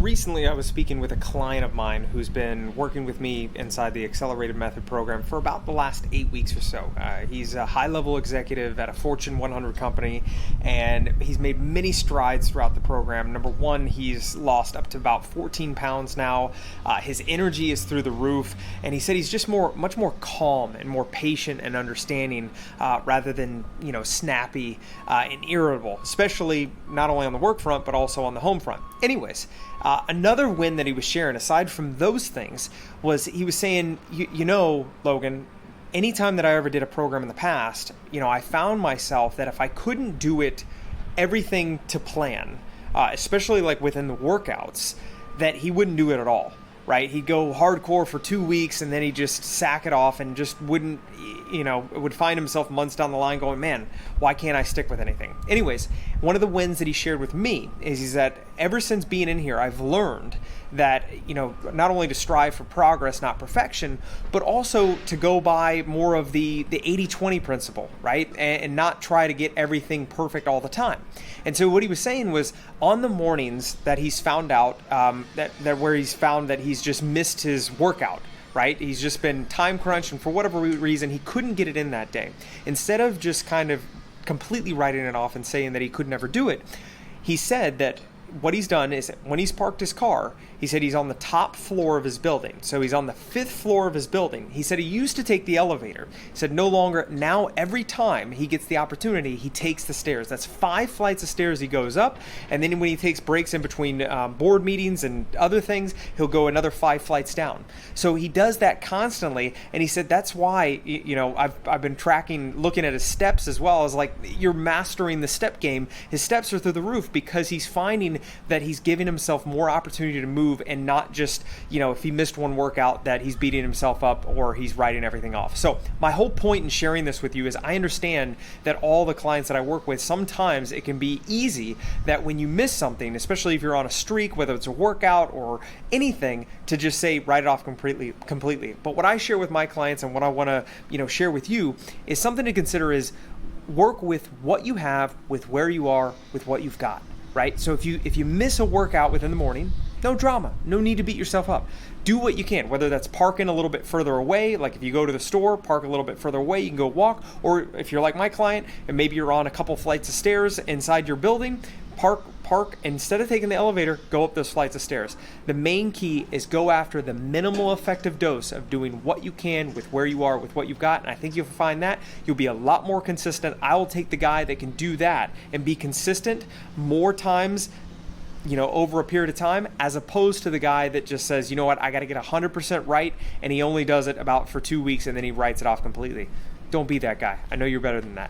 Recently, I was speaking with a client of mine who's been working with me inside the Accelerated Method program for about the last 8 weeks or so. He's a high-level executive at a Fortune 100 company, and he's made many strides throughout the program. Number one, he's lost up to about 14 pounds now. His energy is through the roof, and he said he's just much more calm and more patient and understanding, rather than snappy and irritable, especially not only on the work front but also on the home front. Anyways. Another win that he was sharing, aside from those things, was he was saying, Logan, anytime that I ever did a program in the past, I found myself that if I couldn't do it everything to plan, especially like within the workouts, that he wouldn't do it at all. Right? He'd go hardcore for 2 weeks and then he'd just sack it off and just would find himself months down the line going, man, why can't I stick with anything? Anyways, one of the wins that he shared with me is that ever since being in here, I've learned that, not only to strive for progress, not perfection, but also to go by more of the 80-20 principle, right? And not try to get everything perfect all the time. And so what he was saying was on the mornings that he's found out, that where he's found that he's just missed his workout, right? He's just been time crunched, and for whatever reason, he couldn't get it in that day. Instead of just kind of completely writing it off and saying that he could never do it, he said that what he's done is when he's parked his car, he said he's on the top floor of his building. So he's on the 5th floor of his building. He said he used to take the elevator. He said no longer. Now every time he gets the opportunity, he takes the stairs. That's 5 flights of stairs he goes up. And then when he takes breaks in between board meetings and other things, he'll go another 5 flights down. So he does that constantly. And he said that's why, I've been looking at his steps as well, as like you're mastering the step game. His steps are through the roof because he's finding that he's giving himself more opportunity to move, and not just, if he missed one workout, that he's beating himself up or he's writing everything off. So my whole point in sharing this with you is I understand that all the clients that I work with, sometimes it can be easy that when you miss something, especially if you're on a streak, whether it's a workout or anything, to just say write it off completely. But what I share with my clients and what I want to share with you is something to consider is work with what you have, with where you are, with what you've got. Right? So if you miss a workout within the morning, no drama, no need to beat yourself up. Do what you can, whether that's parking a little bit further away, like if you go to the store, park a little bit further away, you can go walk, or if you're like my client and maybe you're on a couple flights of stairs inside your building, park, instead of taking the elevator, go up those flights of stairs. The main key is go after the minimal effective dose of doing what you can with where you are, with what you've got, and I think you'll find that you'll be a lot more consistent. I will take the guy that can do that and be consistent more times, over a period of time, as opposed to the guy that just says, I got to get 100% right, and he only does it about for 2 weeks and then he writes it off completely. Don't be that guy. I know you're better than that.